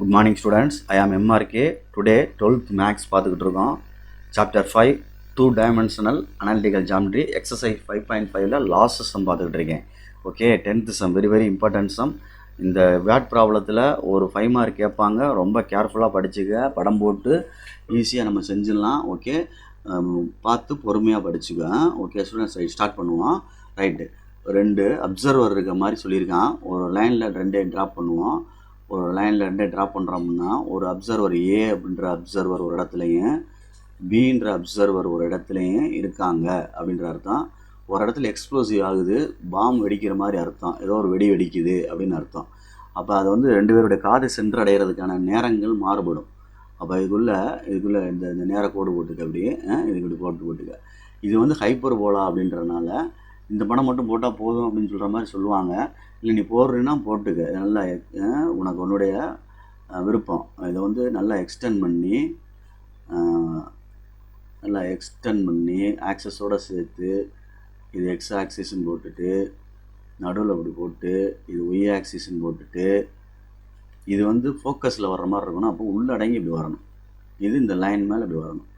Good morning students, I am MRK. Today 12th Max பார்த்துக்கிட்டு இருக்கோம். Chapter 5 2 dimensional analytical geometry exercise 5.5ல last sum பார்த்துக்கிட்டு இருக்கேன். Okay, 10th sum very important sum. இந்த word ப்ராப்ளத்தில் ஒரு 5 மார்க் கேட்பாங்க. ரொம்ப கேர்ஃபுல்லாக படிச்சுக்க, படம் போட்டு ஈஸியாக நம்ம செஞ்சிடலாம். ஓகே, பார்த்து பொறுமையாக படிச்சுக்க. ஓகே ஸ்டூடெண்ட்ஸ், ஸ்டார்ட் பண்ணுவோம். ரைட்டு, 2 அப்சர்வர் இருக்க மாதிரி சொல்லியிருக்கான். ஒரு லைனில் 2 ட்ராப் பண்ணுவோம். ஒரு லைனில் 2 ட்ராப் பண்ணுறோம்னா ஒரு அப்சர்வர் ஏ அப்படின்ற அப்சர்வர் ஒரு இடத்துலையும் பின்ற அப்சர்வர் ஒரு இடத்துலையும் இருக்காங்க அப்படின்ற அர்த்தம். ஒரு இடத்துல எக்ஸ்ப்ளோசிவ் ஆகுது, பாம் வெடிக்கிற மாதிரி அர்த்தம், ஏதோ ஒரு வெடி வெடிக்குது அப்படின்னு அர்த்தம். அப்போ அது வந்து 2 பேருடைய காது சென்று அடைகிறதுக்கான நேரங்கள் மாறுபடும். அப்போ இதுக்குள்ளே இந்த நேர கோடு போட்டுக்க, அப்படியே இதுக்கு இப்படி போட்டுக்க. இது வந்து ஹைப்பர் போலா அப்படின்றதுனால இந்த படம் மட்டும் போட்டால் போதும் அப்படின்னு சொல்கிற மாதிரி சொல்லுவாங்க. இல்லை நீ போடுறீன்னா போட்டுக்க, நல்லா உனக்கு உன்னுடைய விருப்பம். இதை வந்து நல்லா எக்ஸ்டெண்ட் பண்ணி ஆக்சஸோடு சேர்த்து இது எக்ஸ் ஆக்சிஸ்ன்னு போட்டுட்டு நடுவில் அப்படி போட்டு இது ஒய் ஆக்சிஸ்ன்னு போட்டுட்டு இது வந்து ஃபோக்கஸில் வர்ற மாதிரி இருக்கணும். அப்போ உள்ளடங்கி இப்படி வரணும். இது இந்த லைன் மேலே இப்படி வரணும்,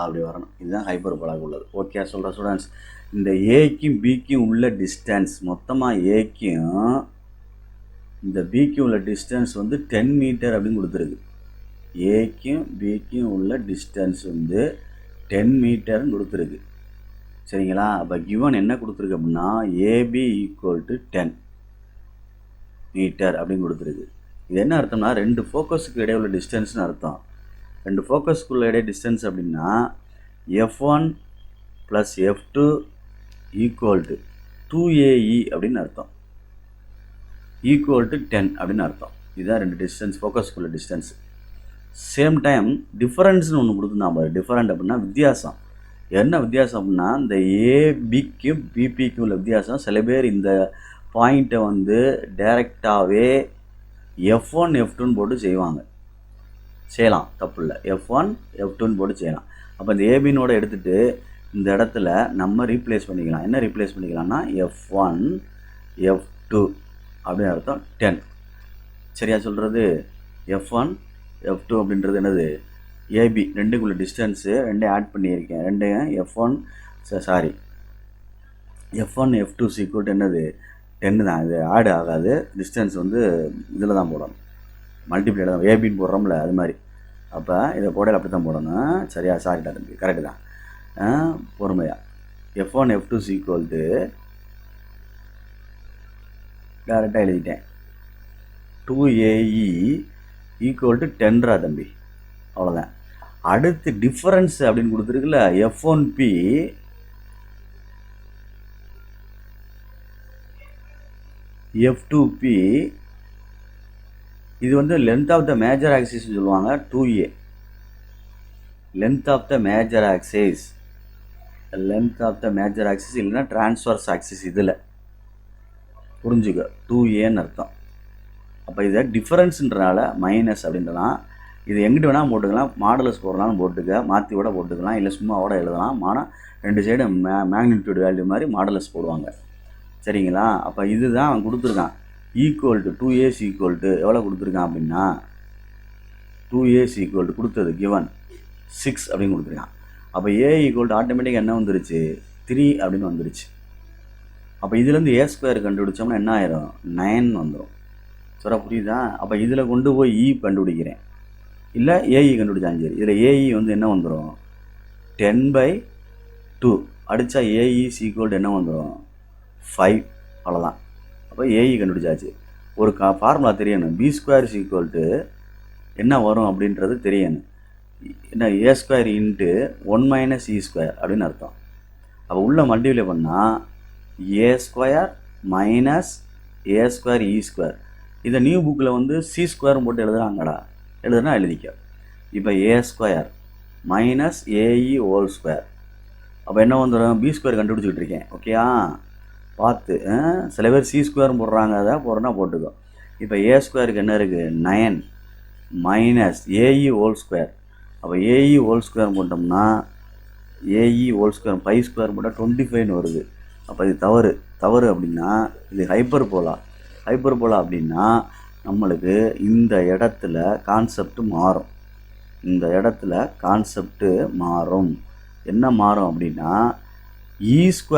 அப்படி வரணும். இதுதான் ஹைப்பர் போலாக உள்ளது. ஓகே சொல்கிற ஸ்டூடெண்ட்ஸ், இந்த ஏக்கும் பிக்கும் உள்ள டிஸ்டன்ஸ், மொத்தமாக ஏக்கும் இந்த பிக்கும் உள்ள டிஸ்டன்ஸ் வந்து 10 மீட்டர் அப்படின்னு கொடுத்துருக்கு. ஏக்கும் பிக்கும் உள்ள டிஸ்டன்ஸ் வந்து 10 மீட்டர்னு கொடுத்துருக்கு. சரிங்களா? அப்போ கிவன் என்ன கொடுத்துருக்கு அப்படின்னா ஏபி ஈக்குவல் டு 10 மீட்டர் அப்படின்னு கொடுத்துருக்கு. இது என்ன அர்த்தம்னா 2 ஃபோக்கஸுக்கு இடையே உள்ள டிஸ்டன்ஸ்னு அர்த்தம். 2 ஃபோக்கஸ்க்குள்ள இடையே டிஸ்டன்ஸ் அப்படின்னா F1 plus F2 equal to 2AE அப்படின்னு அர்த்தம். ஈக்குவல் டு 10 அப்படின்னு அர்த்தம். இதுதான் 2 டிஸ்டன்ஸ், ஃபோக்கஸ்க்குள்ள டிஸ்டன்ஸ். சேம் டைம் டிஃபரன்ஸ்னு ஒன்று கொடுத்துருந்தான் பாரு. டிஃபரண்ட் அப்படின்னா வித்தியாசம். என்ன வித்தியாசம் அப்படின்னா இந்த ஏபிக்கும் பிபிக்கும் உள்ள வித்தியாசம். சில பேர் இந்த பாயிண்ட்டை வந்து டைரெக்டாகவே F1 F2ன்னு போட்டு செய்யலாம், தப்பு இல்லை. F1 F2ன்னு போட்டு செய்யலாம். அப்போ இந்த ஏபினோட எடுத்துகிட்டு இந்த இடத்துல நம்ம ரீப்ளேஸ் பண்ணிக்கலாம். என்ன ரீப்ளேஸ் பண்ணிக்கலாம்னா F1 F2 அப்படின்னு அர்த்தம் 10. சரியா சொல்கிறது? F1 F2 அப்படின்றது என்னது? ஏபி ரெண்டுக்குள்ள டிஸ்டன்ஸு 2 ஆட் பண்ணியிருக்கேன். 2 F1 F2 சீக்வல் என்னது? 10 தான். இது ஆட் ஆகாது. டிஸ்டன்ஸ் வந்து இதில் தான் போடணும், மல்டிப்ளைல தான். ஏபின்னு போடுறோம்ல அது மாதிரி. அப்போ இதை போடையில் அப்படி தான் போடணும். சரியா? சாரிட்டா தம்பி, கரெக்டு தான். பொறுமையாக F1 F2 சீக்வல் டு டேரெக்டாக எழுதிட்டேன் 2AE ஈக்குவல் டு 10 தம்பி, அவ்வளோதான். அடுத்து டிஃபரன்ஸ் அப்படின்னு கொடுத்துருக்குல்ல, F1P F2P இது வந்து length of the major axis சொல்லுவாங்க. 2A length of the major axis, இல்லைன்னா டிரான்ஸ்வர்ஸ் ஆக்சிஸ். இதில் புரிஞ்சுக்க 2Aன்னு அர்த்தம். அப்போ இதை டிஃபரன்ஸுன்றனால மைனஸ் அப்படின்றலாம். இது எங்கிட்ட வேணால் போட்டுக்கலாம், மாடலஸ் போடுறனாலும் போட்டுக்க, மாற்றி கூட போட்டுக்கலாம், இல்லை சும்மாவோட எழுதலாம். ஆனால் 2 சைடு மேக்னிடியூட் வேல்யூ மாதிரி மாடலஸ் போடுவாங்க. சரிங்களா? அப்போ இதுதான் அவன் கொடுத்துருக்கான். Equal to 2A equal to எவ்வளோ கொடுத்துருக்கான் அப்படின்னா 2A ஈக்குவல் டு கொடுத்தது கிவன் 6 அப்படின்னு கொடுத்துருக்கான். அப்போ A ஈக்குவல் டு ஆட்டோமேட்டிக்காக என்ன வந்துருச்சு? 3 அப்படின்னு வந்துருச்சு. அப்போ இதுலேருந்து A² கண்டுபிடிச்சோம்னா என்ன ஆயிரும்? 9 வந்துடும். சொல்ல புரியுதா? அப்போ இதில் கொண்டு போய் E கண்டுபிடிக்கிறேன், இல்லை AE கண்டுபிடிச்சாலும் சரி. இதில் AE வந்து என்ன வந்துடும்? 10/2 அடித்தா AE ஈக்குவல் டு என்ன வந்துடும்? 5. அவ்வளோதான். அப்போ AE கண்டுபிடிச்சாச்சு. ஒரு ஃபார்முலா தெரியணும். B² ஈக்குவல் டு என்ன வரும் அப்படின்றது தெரியணும். என்ன? A² இன்ட்டு 1 - E² அப்படின்னு அர்த்தம். அப்போ உள்ள மல்டிப்ளை பண்ணால் A² மைனஸ் A² E². இதை நியூ புக்கில் வந்து C² போட்டு எழுதுறாங்கடா. எழுதுனா எழுதிக்க. இப்போ A² மைனஸ் AE ஹோல்². அப்போ என்ன வந்துடும்? B² கண்டுபிடிச்சிக்கிட்டு இருக்கேன். ஓகேயா? பார்த்து. சில பேர் C² போடுறாங்க, அதை போடுறனா போட்டுக்கோ. இப்போ A² என்ன இருக்குது? 9 மைனஸ் AE ஹோல்². அப்போ AE ஹோல்² போட்டோம்னா AE ஹோல்² 5² போட்டால் 25ன்னு வருது. அப்போ இது தவறு அப்படின்னா இது ஹைப்பர் போலா அப்படின்னா நம்மளுக்கு இந்த இடத்துல கான்செப்ட் மாறும். இந்த இடத்துல கான்செப்ட் மாறும். என்ன மாறும் அப்படின்னா e² -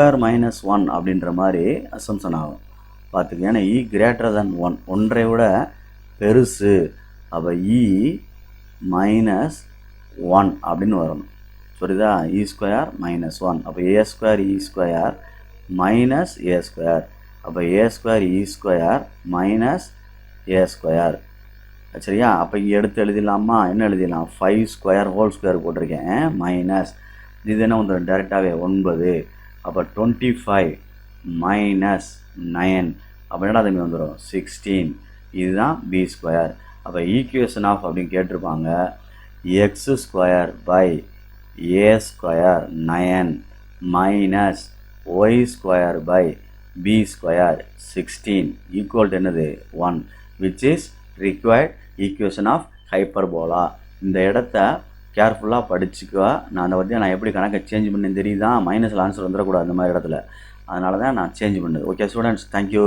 1 அப்படின்ற மாதிரி அசம்ஷன் ஆகும். பார்த்துக்க, ஏன்னா e greater than 1, ஒன்றை விட பெருசு. அப்போ e - 1 அப்படின்னு வரணும். புரியுதா? e² - 1. அப்போ a² e² -a². அப்போ a² e² -a². சரியா? அப்போ இங்கே எடுத்து எழுதிடலாமா? என்ன எழுதிடலாம்? 5² ஹோல் ஸ்கொயர் போட்டிருக்கேன் மைனஸ் இது என்ன வந்துடும்? டேரெக்டாகவே 9. அப்போ 25 - 9. அப்போ என்னடா தம்பி வந்துடும்? 16. இதுதான் b². அப்போ ஈக்குவேஷன் ஆஃப் அப்படின்னு கேட்டிருப்பாங்க. x² / a² 9 minus y² / b² 16 equal to என்னது? 1, which is required equation of hyperbola. இந்த இடத்த கேர்ஃபுல்லாக படிச்சுக்கோ. நான் எப்படி கணக்கை சேஞ்ச் பண்ணேன்னு தெரியுதா? மைனஸில் ஆன்சர் வந்துடக்கூடாது அந்த மாதிரி இடத்துல. அதனால தான் நான் சேஞ்ச் பண்ணது. Okay students, thank you.